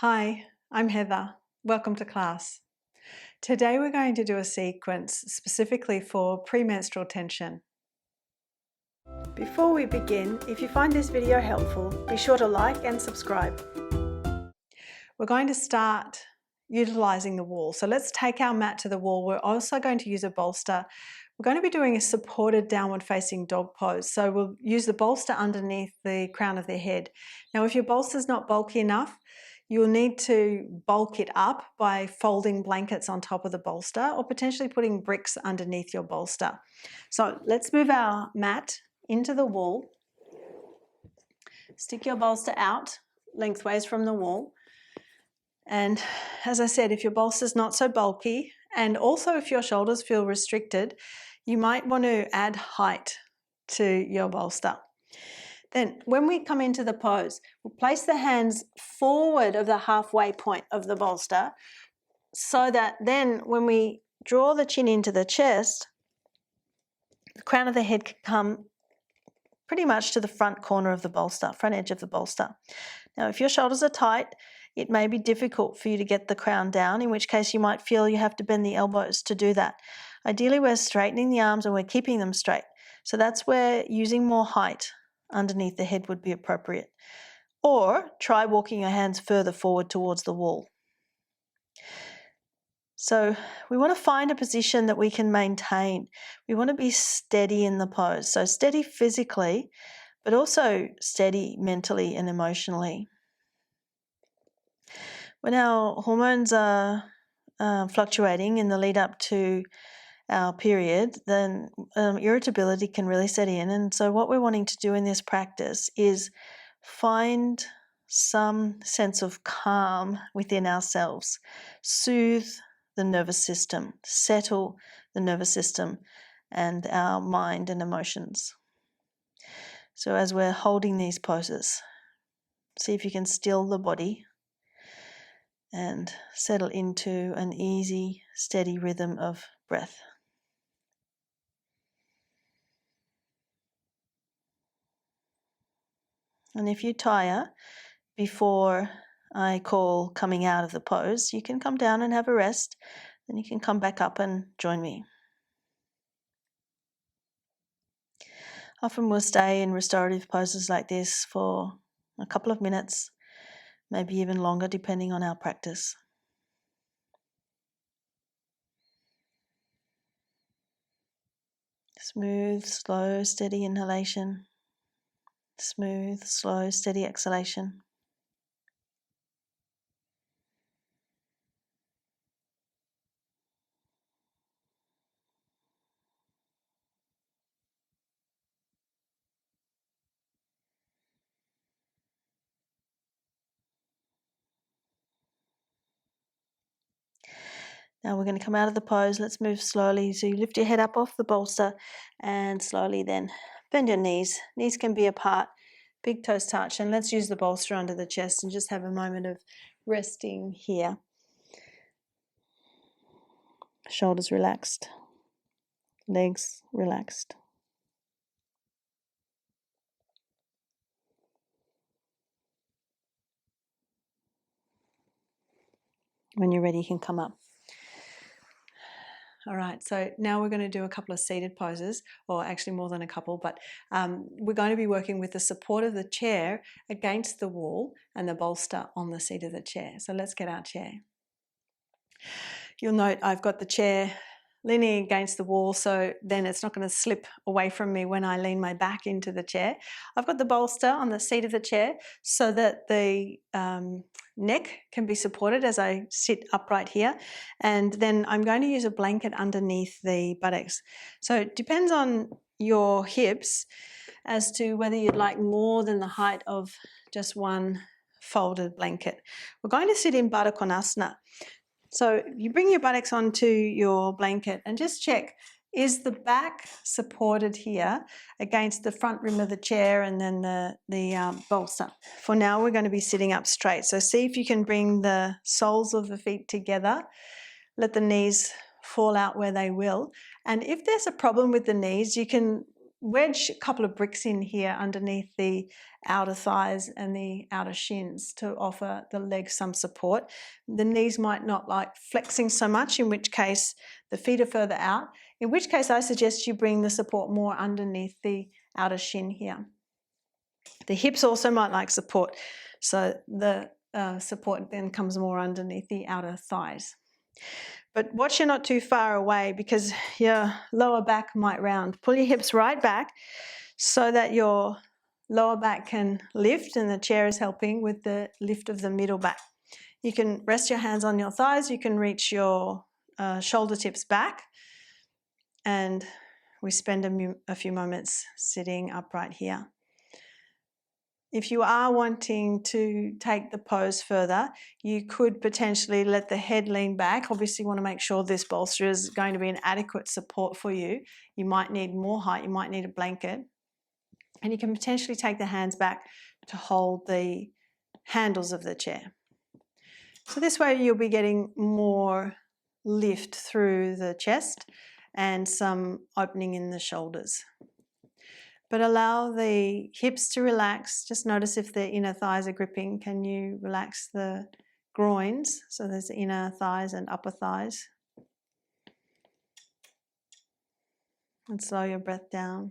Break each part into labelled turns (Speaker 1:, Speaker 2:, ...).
Speaker 1: Hi, I'm Heather. Welcome to class. Today we're going to do a sequence specifically for premenstrual tension. Before we begin, if you find this video helpful, be sure to like and subscribe. We're going to start utilising the wall. So let's take our mat to the wall. We're also going to use a bolster. We're going to be doing a supported downward facing dog pose. So we'll use the bolster underneath the crown of the head. Now if your bolster is not bulky enough, you'll need to bulk it up by folding blankets on top of the bolster or potentially putting bricks underneath your bolster. So let's move our mat into the wall. Stick your bolster out lengthways from the wall. And as I said, if your bolster is not so bulky, and also if your shoulders feel restricted, you might want to add height to your bolster. Then when we come into the pose, we'll place the hands forward of the halfway point of the bolster so that then when we draw the chin into the chest, the crown of the head can come pretty much to the front corner of the bolster, front edge of the bolster. Now, if your shoulders are tight, it may be difficult for you to get the crown down, in which case you might feel you have to bend the elbows to do that. Ideally, we're straightening the arms and we're keeping them straight. So that's where using more height underneath the head would be appropriate. Or try walking your hands further forward towards the wall. So we want to find a position that we can maintain. We want to be steady in the pose. So steady physically, but also steady mentally and emotionally. When our hormones are fluctuating in the lead up to our period, then irritability can really set in. And so what we're wanting to do in this practice is find some sense of calm within ourselves, soothe the nervous system, settle the nervous system and our mind and emotions. So as we're holding these poses, see if you can still the body and settle into an easy, steady rhythm of breath. And if you tire before I call coming out of the pose, you can come down and have a rest, then you can come back up and join me. Often we'll stay in restorative poses like this for a couple of minutes, maybe even longer depending on our practice. Smooth, slow, steady inhalation. Smooth, slow, steady exhalation. Now we're going to come out of the pose. Let's move slowly. So you lift your head up off the bolster and slowly then bend your knees. Knees can be apart, big toes touch, and let's use the bolster under the chest and just have a moment of resting here. Shoulders relaxed, legs relaxed. When you're ready, you can come up. All right, so now we're going to do a couple of seated poses, or actually more than a couple, but we're going to be working with the support of the chair against the wall and the bolster on the seat of the chair. So let's get our chair. You'll note I've got the chair leaning against the wall, so then it's not going to slip away from me when I lean my back into the chair. I've got the bolster on the seat of the chair so that the neck can be supported as I sit upright here, and then I'm going to use a blanket underneath the buttocks. So it depends on your hips as to whether you'd like more than the height of just one folded blanket. We're going to sit in Baddha Konasana. So you bring your buttocks onto your blanket and just check, is the back supported here against the front rim of the chair and then the bolster? For now, we're going to be sitting up straight. So see if you can bring the soles of the feet together. Let the knees fall out where they will. And if there's a problem with the knees, you can wedge a couple of bricks in here underneath the outer thighs and the outer shins to offer the legs some support. The knees might not like flexing so much, in which case the feet are further out, in which case I suggest you bring the support more underneath the outer shin here. The hips also might like support, so the support then comes more underneath the outer thighs. But watch you're not too far away, because your lower back might round. Pull your hips right back so that your lower back can lift, and the chair is helping with the lift of the middle back. You can rest your hands on your thighs. You can reach your shoulder tips back. And we spend a few moments sitting upright here. If you are wanting to take the pose further, you could potentially let the head lean back. Obviously, you want to make sure this bolster is going to be an adequate support for you. You might need more height, you might need a blanket. And you can potentially take the hands back to hold the handles of the chair. So this way you'll be getting more lift through the chest and some opening in the shoulders. But allow the hips to relax. Just notice if the inner thighs are gripping. Can you relax the groins? So there's inner thighs and upper thighs. And slow your breath down.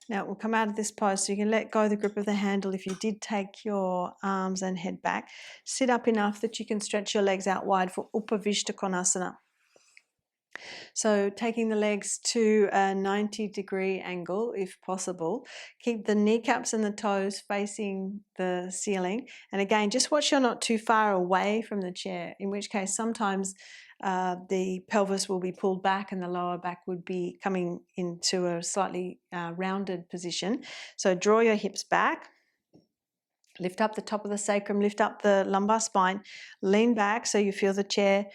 Speaker 1: Now we'll come out of this pose, so you can let go of the grip of the handle if you did take your arms and head back. Sit up enough that you can stretch your legs out wide for Upavisthakonasana. So taking the legs to a 90-degree angle if possible. Keep the kneecaps and the toes facing the ceiling. And again, just watch you're not too far away from the chair, in which case sometimes the pelvis will be pulled back and the lower back would be coming into a slightly rounded position. So draw your hips back. Lift up the top of the sacrum, lift up the lumbar spine, lean back so you feel the chair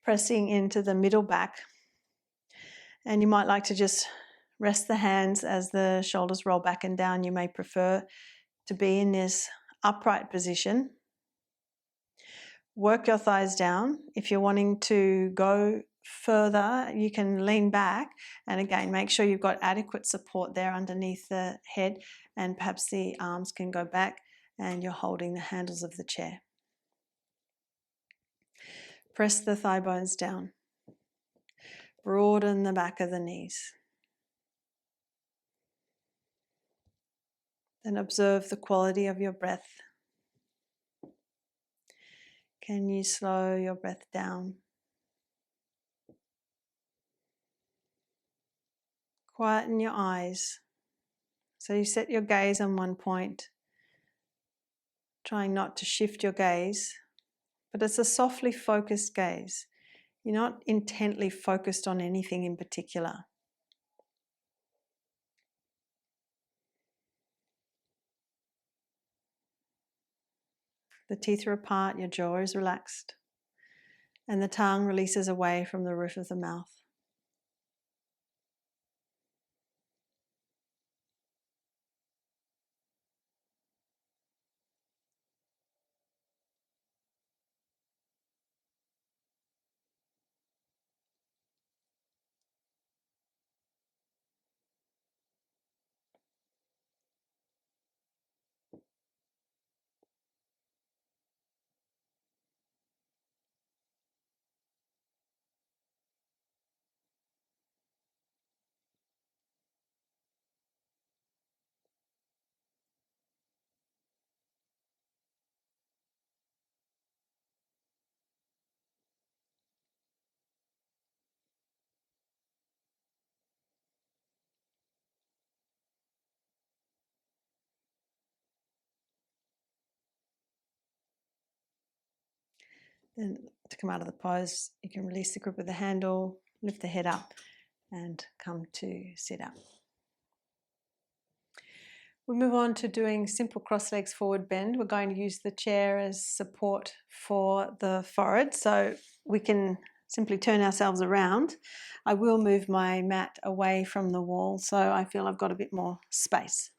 Speaker 1: pressing into the middle back. And you might like to just rest the hands as the shoulders roll back and down. You may prefer to be in this upright position. Work your thighs down. If you're wanting to go further, you can lean back. And again, make sure you've got adequate support there underneath the head, and perhaps the arms can go back and you're holding the handles of the chair. Press the thigh bones down. Broaden the back of the knees. Then observe the quality of your breath. Can you slow your breath down? Quieten your eyes. So you set your gaze on one point, trying not to shift your gaze, but it's a softly focused gaze. You're not intently focused on anything in particular. The teeth are apart, your jaw is relaxed, and the tongue releases away from the roof of the mouth. Then to come out of the pose, you can release the grip of the handle, lift the head up, and come to sit up. We move on to doing simple cross legs forward bend. We're going to use the chair as support for the forehead, so we can simply turn ourselves around. I will move my mat away from the wall so I feel I've got a bit more space.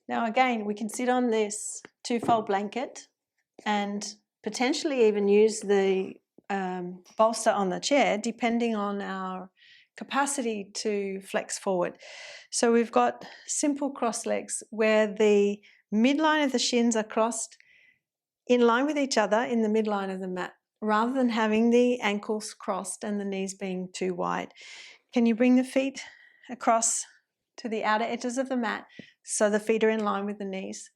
Speaker 1: Now again, we can sit on this two-fold blanket and potentially even use the bolster on the chair depending on our capacity to flex forward. So we've got simple cross legs where the midline of the shins are crossed in line with each other in the midline of the mat, rather than having the ankles crossed and the knees being too wide. Can you bring the feet across to the outer edges of the mat so the feet are in line with the knees?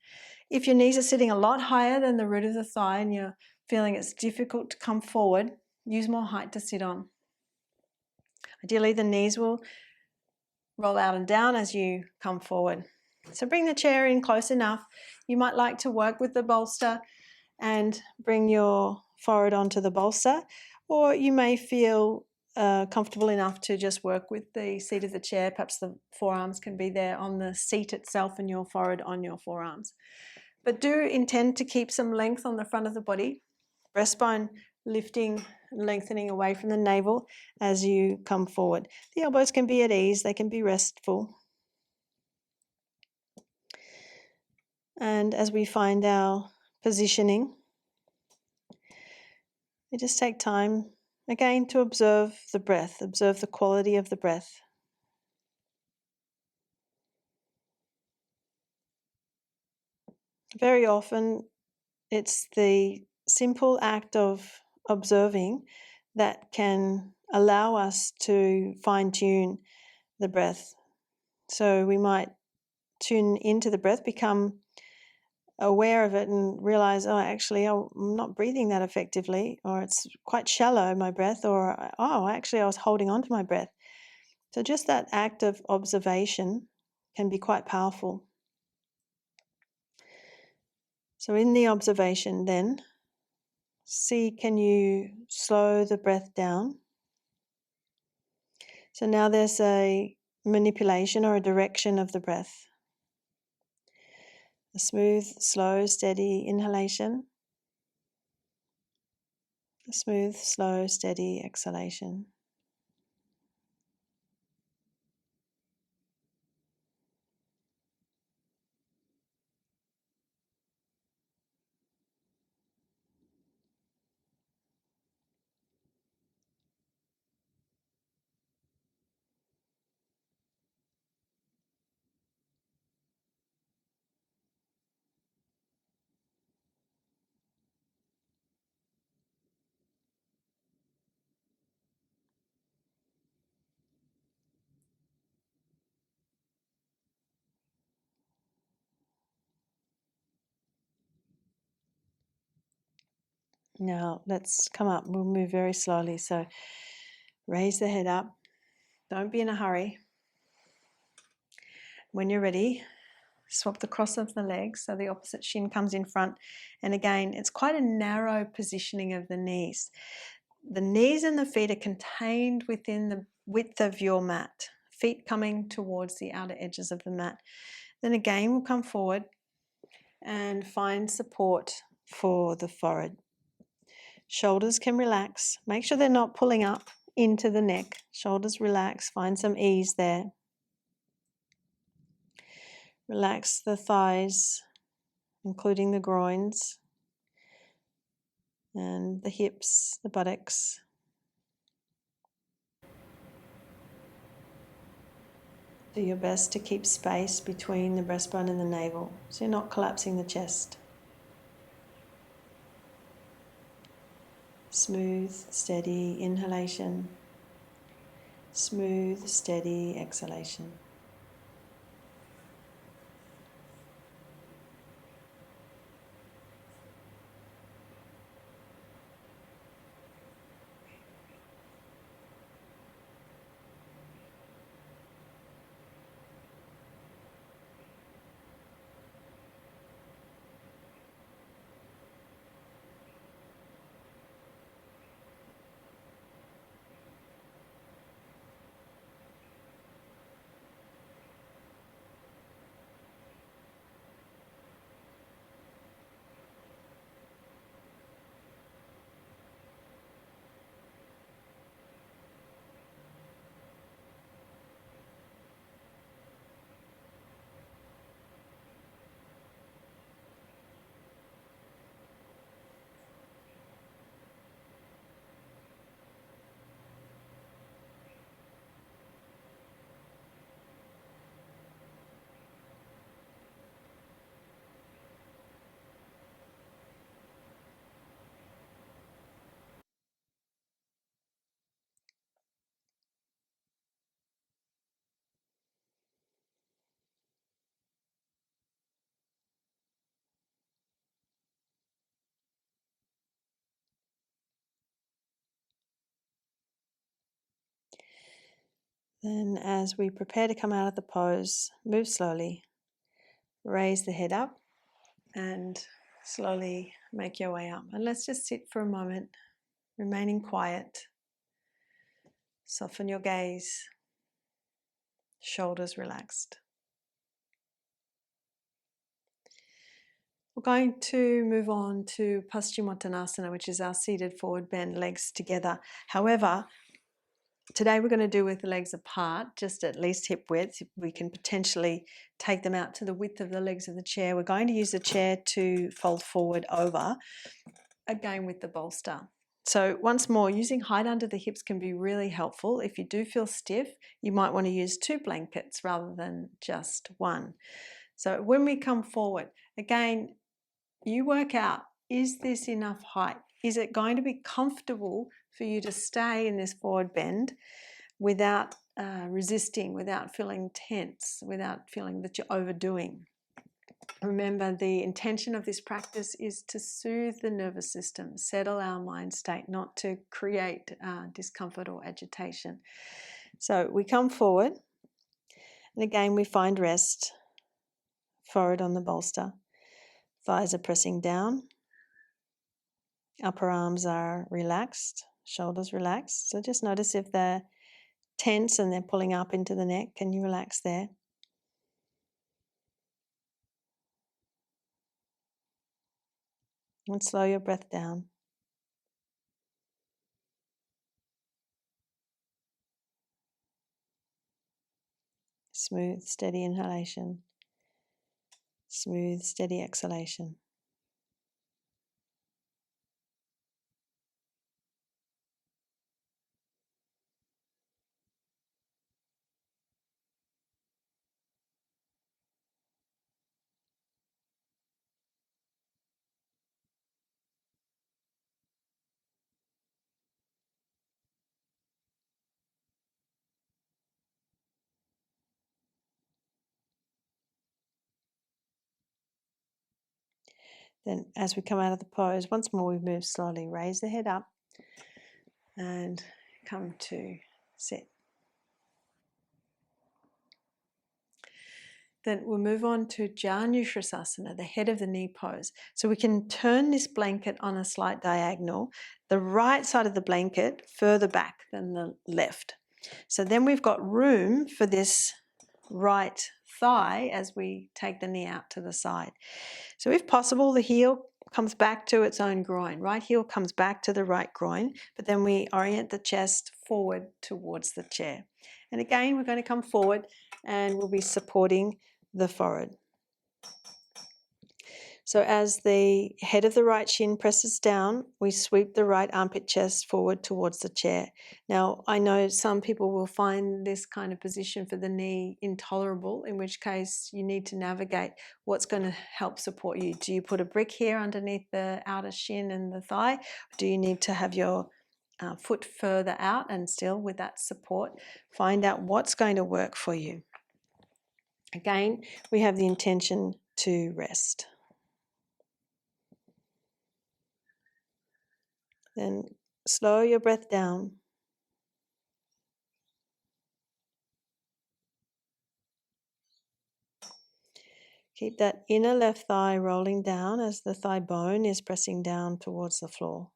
Speaker 1: If your knees are sitting a lot higher than the root of the thigh and you're feeling it's difficult to come forward, use more height to sit on. Ideally, the knees will roll out and down as you come forward. So bring the chair in close enough. You might like to work with the bolster and bring your forehead onto the bolster, or you may feel comfortable enough to just work with the seat of the chair. Perhaps the forearms can be there on the seat itself and your forehead on your forearms. But do intend to keep some length on the front of the body, breastbone lifting, lengthening away from the navel as you come forward. The elbows can be at ease, they can be restful. And as we find our positioning, we just take time again to observe the breath, observe the quality of the breath. Very often it's the simple act of observing that can allow us to fine-tune the breath. So we might tune into the breath, become aware of it and realize, oh, actually, I'm not breathing that effectively, or it's quite shallow, my breath, or, oh, actually, I was holding on to my breath. So just that act of observation can be quite powerful. So in the observation then, see, can you slow the breath down? So now there's a manipulation or a direction of the breath. A smooth, slow, steady inhalation. A smooth, slow, steady exhalation. Now let's come up. We'll move very slowly. So raise the head up. Don't be in a hurry. When you're ready, swap the cross of the legs so the opposite shin comes in front. And again, it's quite a narrow positioning of the knees. The knees and the feet are contained within the width of your mat. Feet coming towards the outer edges of the mat. Then again, we'll come forward and find support for the forehead. Shoulders can relax. Make sure they're not pulling up into the neck. Shoulders relax. Find some ease there. Relax the thighs, including the groins and the hips, the buttocks. Do your best to keep space between the breastbone and the navel, so you're not collapsing the chest. Smooth, steady inhalation. Smooth, steady exhalation. Then as we prepare to come out of the pose, move slowly, raise the head up and slowly make your way up. And let's just sit for a moment, remaining quiet. Soften your gaze, shoulders relaxed. We're going to move on to Paschimottanasana, which is our seated forward bend, legs together. However, today we're going to do with the legs apart, just at least hip width. We can potentially take them out to the width of the legs of the chair. We're going to use the chair to fold forward over, again with the bolster. So once more, using height under the hips can be really helpful. If you do feel stiff, you might want to use 2 blankets rather than just 1. So when we come forward, again, you work out, is this enough height? Is it going to be comfortable for you to stay in this forward bend without resisting, without feeling tense, without feeling that you're overdoing? Remember, the intention of this practice is to soothe the nervous system, settle our mind state, not to create discomfort or agitation. So we come forward, and again we find rest, forward on the bolster. Thighs are pressing down, upper arms are relaxed, shoulders relaxed. So just notice if they're tense and they're pulling up into the neck. Can you relax there? And slow your breath down. Smooth, steady inhalation. Smooth, steady exhalation. Then as we come out of the pose, once more we move slowly. Raise the head up and come to sit. Then we'll move on to Janu Sirsasana, the head of the knee pose. So we can turn this blanket on a slight diagonal, the right side of the blanket further back than the left. So then we've got room for this right thigh as we take the knee out to the side. So if possible, the heel comes back to its own groin. Right heel comes back to the right groin, but then we orient the chest forward towards the chair. And again, we're going to come forward and we'll be supporting the forehead. So as the head of the right shin presses down, we sweep the right armpit chest forward towards the chair. Now, I know some people will find this kind of position for the knee intolerable, in which case you need to navigate what's going to help support you. Do you put a brick here underneath the outer shin and the thigh? Do you need to have your foot further out and still with that support? Find out what's going to work for you. Again, we have the intention to rest. Then slow your breath down. Keep that inner left thigh rolling down as the thigh bone is pressing down towards the floor.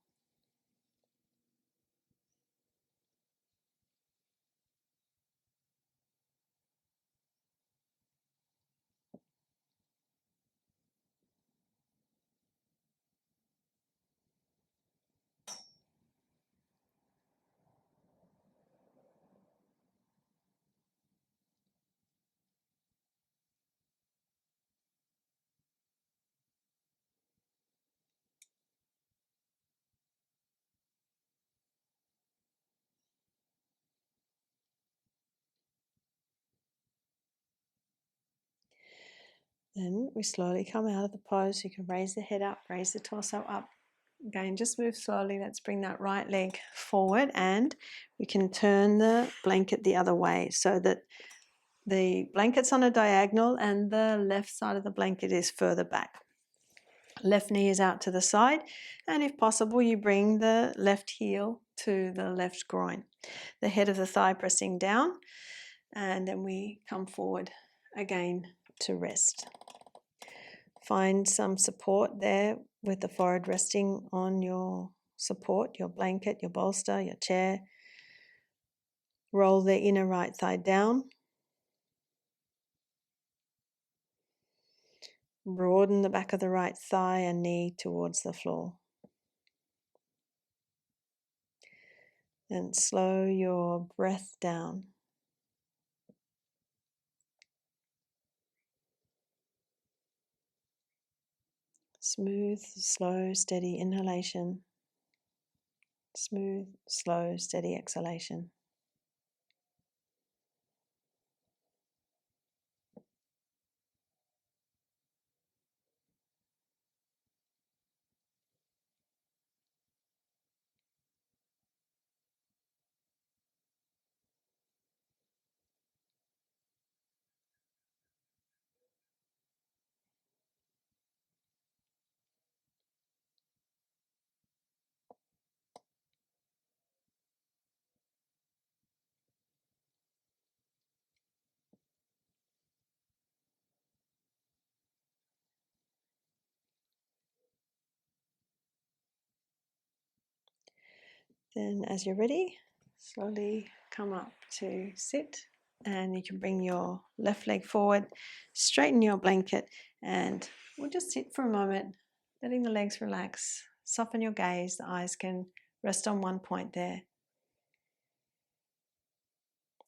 Speaker 1: Then we slowly come out of the pose. You can raise the head up, raise the torso up. Again, just move slowly. Let's bring that right leg forward and we can turn the blanket the other way so that the blanket's on a diagonal and the left side of the blanket is further back. Left knee is out to the side, and if possible, you bring the left heel to the left groin. The head of the thigh pressing down. and then we come forward again to rest. Find some support there with the forehead resting on your support, your blanket, your bolster, your chair. Roll the inner right thigh down. Broaden the back of the right thigh and knee towards the floor. Then slow your breath down. Smooth, slow, steady inhalation. Smooth, slow, steady exhalation. Then as you're ready, slowly come up to sit, and you can bring your left leg forward, straighten your blanket, and we'll just sit for a moment, letting the legs relax. Soften your gaze, the eyes can rest on one point there.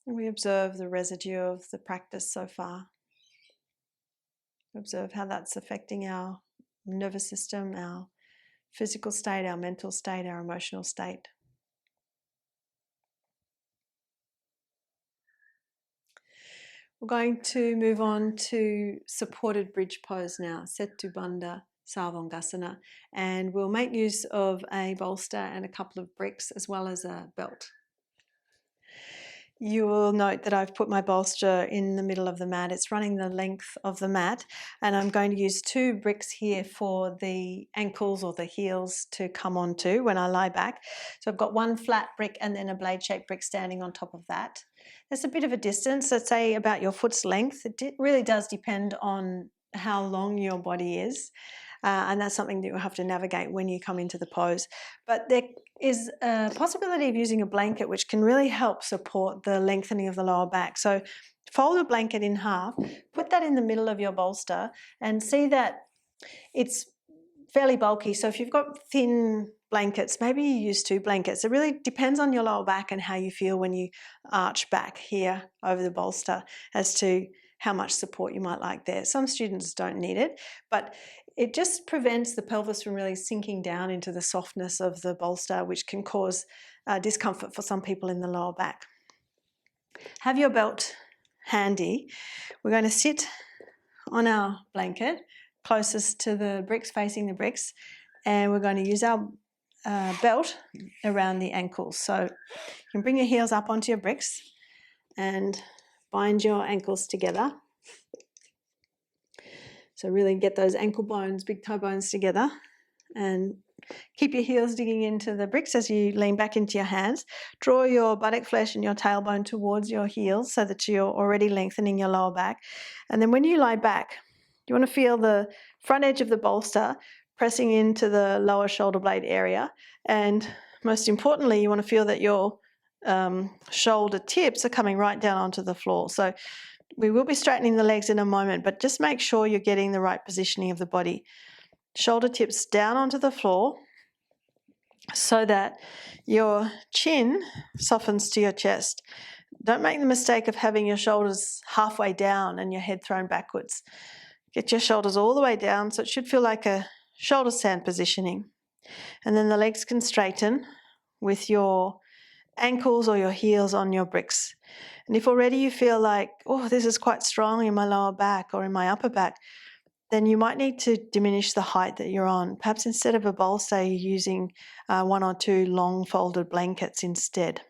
Speaker 1: And we observe the residue of the practice so far. Observe how that's affecting our nervous system, our physical state, our mental state, our emotional state. We're going to move on to supported bridge pose now, Setu Bandha Sarvangasana, and we'll make use of a bolster and a couple of bricks as well as a belt. You will note that I've put my bolster in the middle of the mat. It's running the length of the mat, and I'm going to use 2 bricks here for the ankles or the heels to come onto when I lie back. So I've got 1 flat brick and then a blade-shaped brick standing on top of that. There's a bit of a distance, let's say about your foot's length. It really does depend on how long your body is. And that's something that you'll have to navigate when you come into the pose. But there is a possibility of using a blanket, which can really help support the lengthening of the lower back. So fold a blanket in half, put that in the middle of your bolster, and see that it's fairly bulky. So if you've got thin blankets, maybe you use 2 blankets. It really depends on your lower back and how you feel when you arch back here over the bolster as to how much support you might like there. Some students don't need it, but it just prevents the pelvis from really sinking down into the softness of the bolster, which can cause discomfort for some people in the lower back. Have your belt handy. We're going to sit on our blanket closest to the bricks, facing the bricks, and we're going to use our belt around the ankles. So you can bring your heels up onto your bricks and bind your ankles together. So really get those ankle bones, big toe bones together, and keep your heels digging into the bricks as you lean back into your hands. Draw your buttock flesh and your tailbone towards your heels so that you're already lengthening your lower back. And then when you lie back, you want to feel the front edge of the bolster pressing into the lower shoulder blade area. And most importantly, you want to feel that your shoulder tips are coming right down onto the floor. So we will be straightening the legs in a moment, but just make sure you're getting the right positioning of the body. Shoulder tips down onto the floor so that your chin softens to your chest. Don't make the mistake of having your shoulders halfway down and your head thrown backwards. Get your shoulders all the way down so it should feel like a shoulder stand positioning. And then the legs can straighten with your ankles or your heels on your bricks. And if already you feel like, oh, this is quite strong in my lower back or in my upper back, then you might need to diminish the height that you're on. Perhaps instead of a bolster, you're using 1 or 2 long folded blankets instead.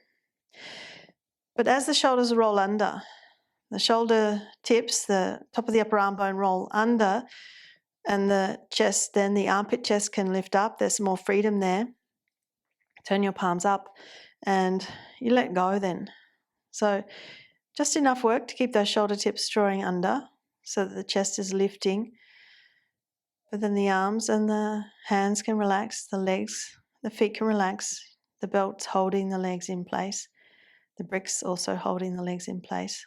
Speaker 1: But as the shoulders roll under, the shoulder tips, the top of the upper arm bone roll under, and the chest, then the armpit chest can lift up. There's some more freedom there. Turn your palms up and you let go then. So Just enough work to keep those shoulder tips drawing under so that the chest is lifting. But then the arms and the hands can relax, the legs, the feet can relax, the belt's holding the legs in place, the bricks also holding the legs in place.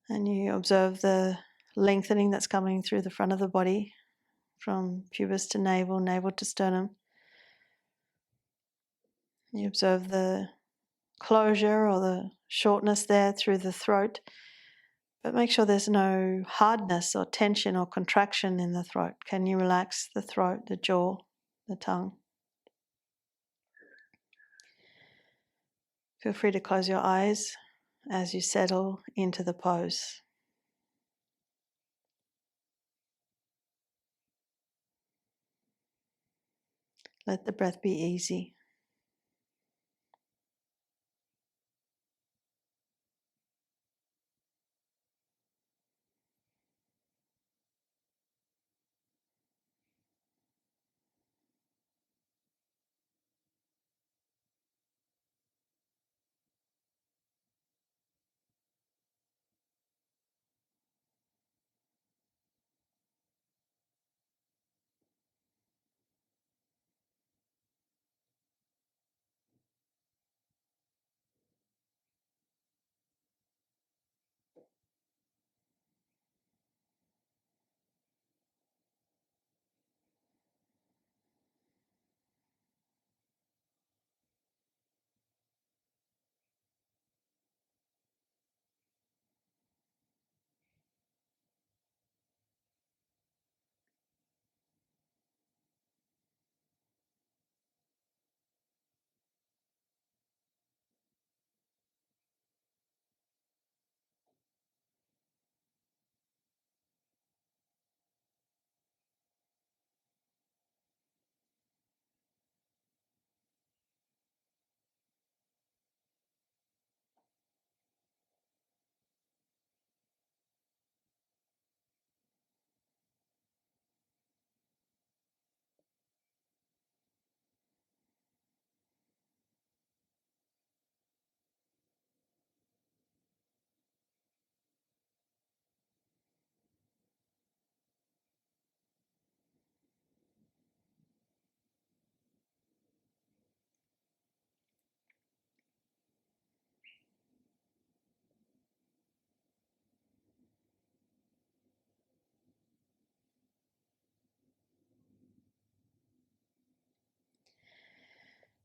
Speaker 1: And you observe the lengthening that's coming through the front of the body from pubis to navel, navel to sternum. You observe the closure or the shortness there through the throat, but make sure there's no hardness or tension or contraction in the throat. Can you relax the throat, the jaw, the tongue? Feel free to close your eyes as you settle into the pose. Let the breath be easy.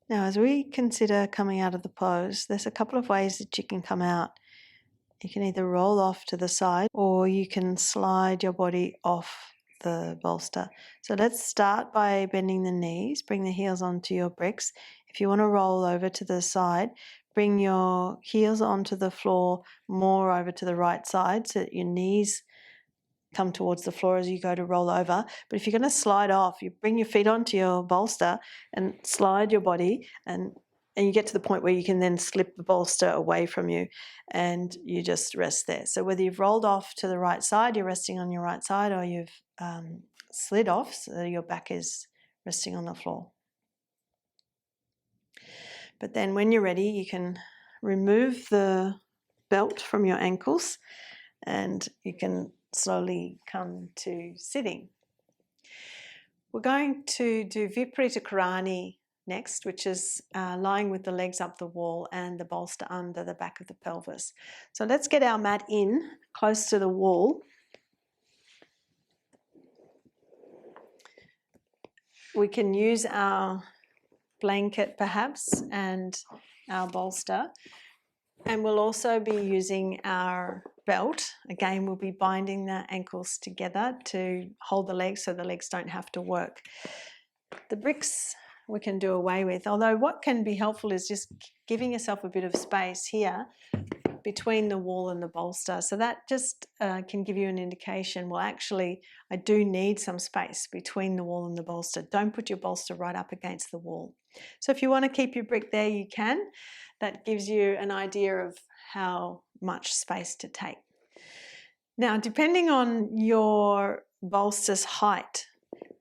Speaker 1: Now, as we consider coming out of the pose, there's a couple of ways that you can come out. You can either roll off to the side or you can slide your body off the bolster. So let's start by bending the knees, bring the heels onto your bricks. If you want to roll over to the side, bring your heels onto the floor more over to the right side so that your knees come towards the floor as you go to roll over. But if you're going to slide off, you bring your feet onto your bolster and slide your body, and you get to the point where you can then slip the bolster away from you and you just rest there. So whether you've rolled off to the right side, you're resting on your right side, or you've slid off so your back is resting on the floor. But then when you're ready, you can remove the belt from your ankles and you can slowly come to sitting. We're going to do Viparita Karani next, which is lying with the legs up the wall and the bolster under the back of the pelvis. So let's get our mat in close to the wall. We can use our blanket perhaps and our bolster, and we'll also be using our belt. Again, we'll be binding the ankles together to hold the legs so the legs don't have to work. The bricks we can do away with, although what can be helpful is just giving yourself a bit of space here between the wall and the bolster. So that just can give you an indication, well, actually, I do need some space between the wall and the bolster. Don't put your bolster right up against the wall. So if you want to keep your brick there, you can. That gives you an idea of how much space to take. Now, depending on your bolster's height,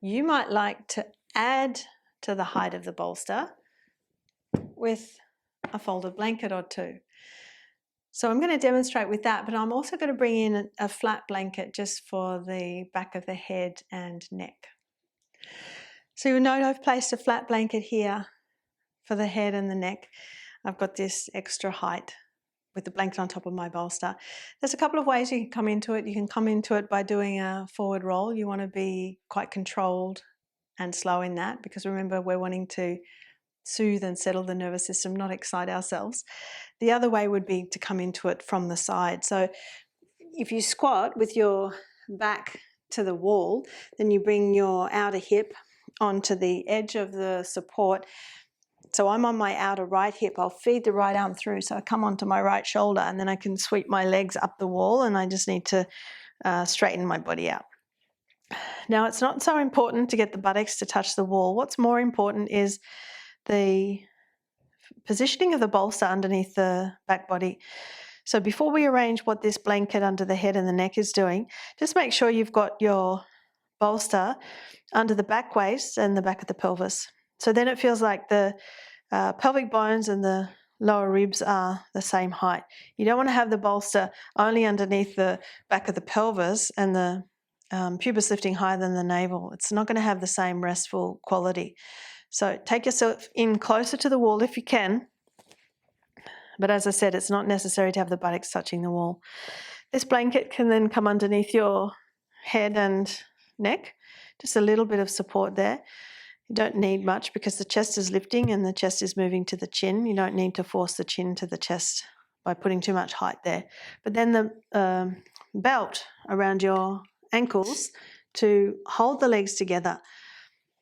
Speaker 1: you might like to add to the height of the bolster with a folded blanket or two. So I'm going to demonstrate with that, but I'm also going to bring in a flat blanket just for the back of the head and neck. So you'll note I've placed a flat blanket here for the head and the neck. I've got this extra height with the blanket on top of my bolster. There's a couple of ways you can come into it. You can come into it by doing a forward roll. You want to be quite controlled and slow in that, because remember, we're wanting to soothe and settle the nervous system, not excite ourselves. The other way would be to come into it from the side. So if you squat with your back to the wall, then you bring your outer hip onto the edge of the support. So I'm on my outer right hip. I'll feed the right arm through. So I come onto my right shoulder, and then I can sweep my legs up the wall, and I just need to straighten my body out. Now, it's not so important to get the buttocks to touch the wall. What's more important is the positioning of the bolster underneath the back body. So before we arrange what this blanket under the head and the neck is doing, just make sure you've got your bolster under the back waist and the back of the pelvis. So then it feels like the pelvic bones and the lower ribs are the same height. You don't want to have the bolster only underneath the back of the pelvis and the pubis lifting higher than the navel. It's not going to have the same restful quality. So take yourself in closer to the wall if you can. But as I said, it's not necessary to have the buttocks touching the wall. This blanket can then come underneath your head and neck. Just a little bit of support there. You don't need much because the chest is lifting and the chest is moving to the chin. You don't need to force the chin to the chest by putting too much height there. But then the belt around your ankles to hold the legs together.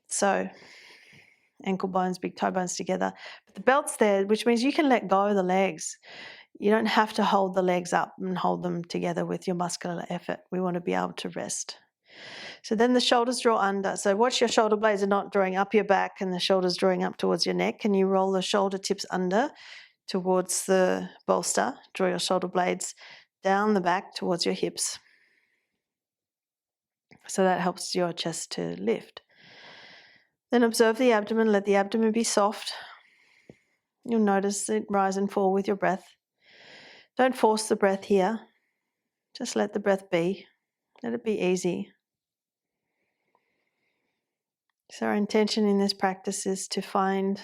Speaker 1: So ankle bones, big toe bones together. But the belt's there, which means you can let go of the legs. You don't have to hold the legs up and hold them together with your muscular effort. We want to be able to rest. So then the shoulders draw under. So watch your shoulder blades are not drawing up your back and the shoulders drawing up towards your neck. And you roll the shoulder tips under towards the bolster. Draw your shoulder blades down the back towards your hips. So that helps your chest to lift. Then observe the abdomen. Let the abdomen be soft. You'll notice it rise and fall with your breath. Don't force the breath here. Just let the breath be. Let it be easy. So our intention in this practice is to find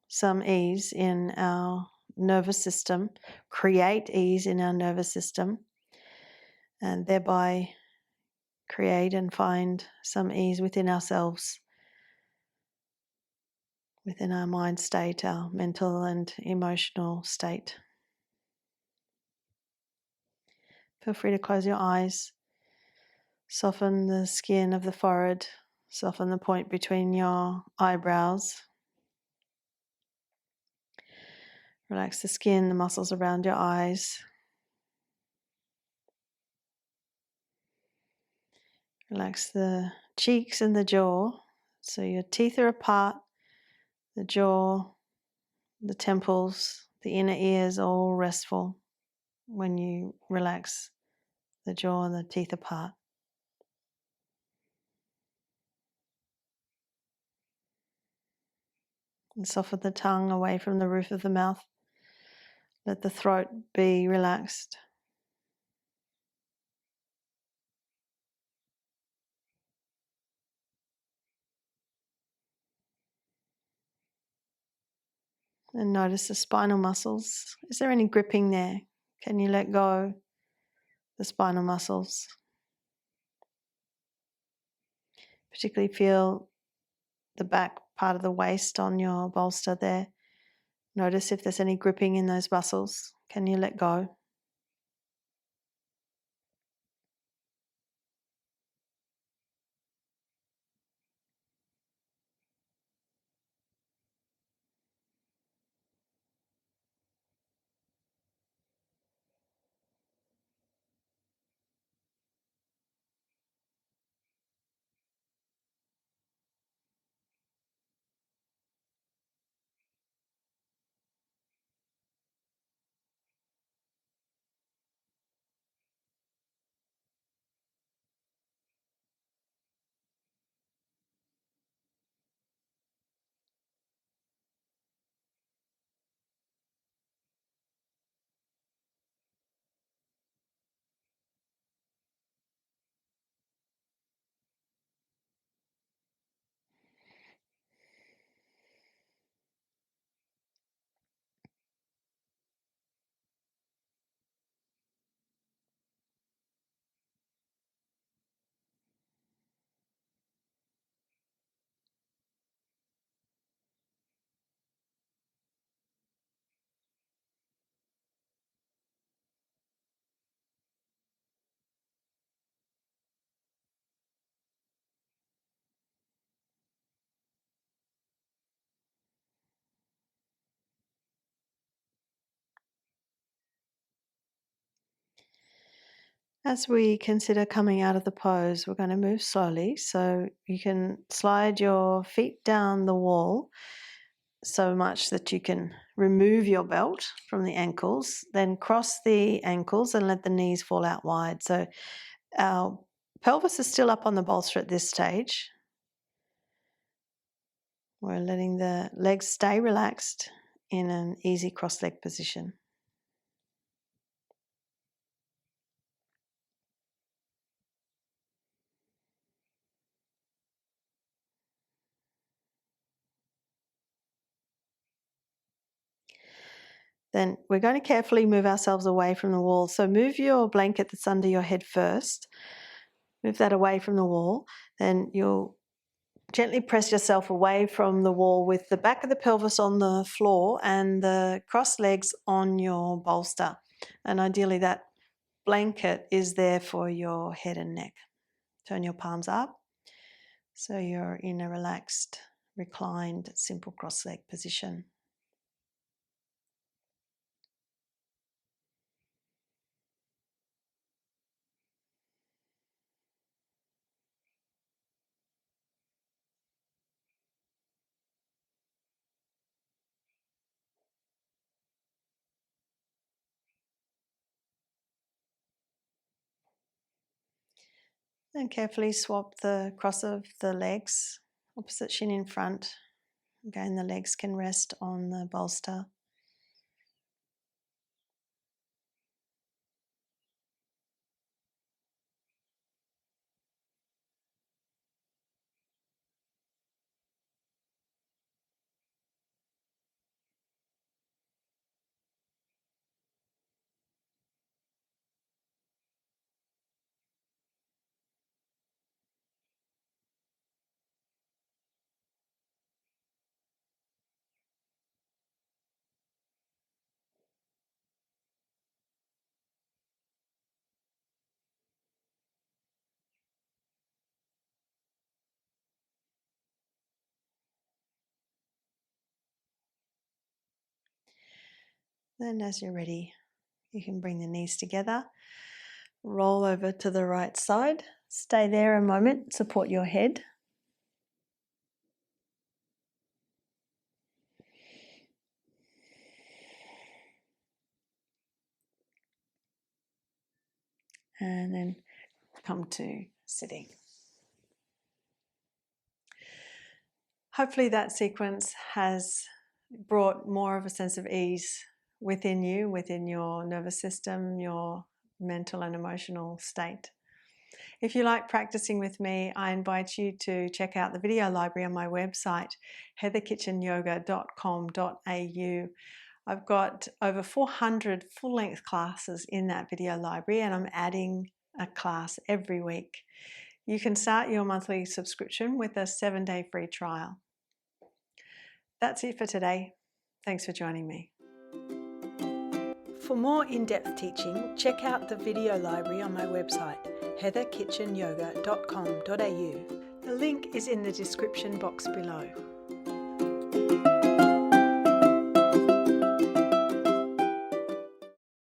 Speaker 1: some ease in our nervous system, create ease in our nervous system, and thereby create and find some ease within ourselves, within our mind state, our mental and emotional state. Feel free to close your eyes, soften the skin of the forehead, soften the point between your eyebrows. Relax the skin, the muscles around your eyes. Relax the cheeks and the jaw. So your teeth are apart, the jaw, the temples, the inner ears all restful when you relax the jaw and the teeth apart. And soften the tongue away from the roof of the mouth. Let the throat be relaxed. And notice the spinal muscles. Is there any gripping there? Can you let go the spinal muscles? Particularly feel the back part of the waist on your bolster there. Notice if there's any gripping in those muscles. Can you let go? As we consider coming out of the pose, we're going to move slowly. So you can slide your feet down the wall so much that you can remove your belt from the ankles, then cross the ankles and let the knees fall out wide. So our pelvis is still up on the bolster at this stage. We're letting the legs stay relaxed in an easy cross-leg position. Then we're going to carefully move ourselves away from the wall. So move your blanket that's under your head first. Move that away from the wall. Then you'll gently press yourself away from the wall with the back of the pelvis on the floor and the crossed legs on your bolster. And ideally that blanket is there for your head and neck. Turn your palms up so you're in a relaxed, reclined, simple cross-leg position. And carefully swap the cross of the legs, opposite shin in front. Again, the legs can rest on the bolster. Then as you're ready, you can bring the knees together, roll over to the right side, stay there a moment, support your head. And then come to sitting. Hopefully that sequence has brought more of a sense of ease within you, within your nervous system, your mental and emotional state. If you like practicing with me, I invite you to check out the video library on my website, heatherkitchenyoga.com.au. I've got over 400 full-length classes in that video library, and I'm adding a class every week. You can start your monthly subscription with a 7-day free trial. That's it for today. Thanks for joining me. For more in-depth teaching, check out the video library on my website, heatherkitchenyoga.com.au. The link is in the description box below.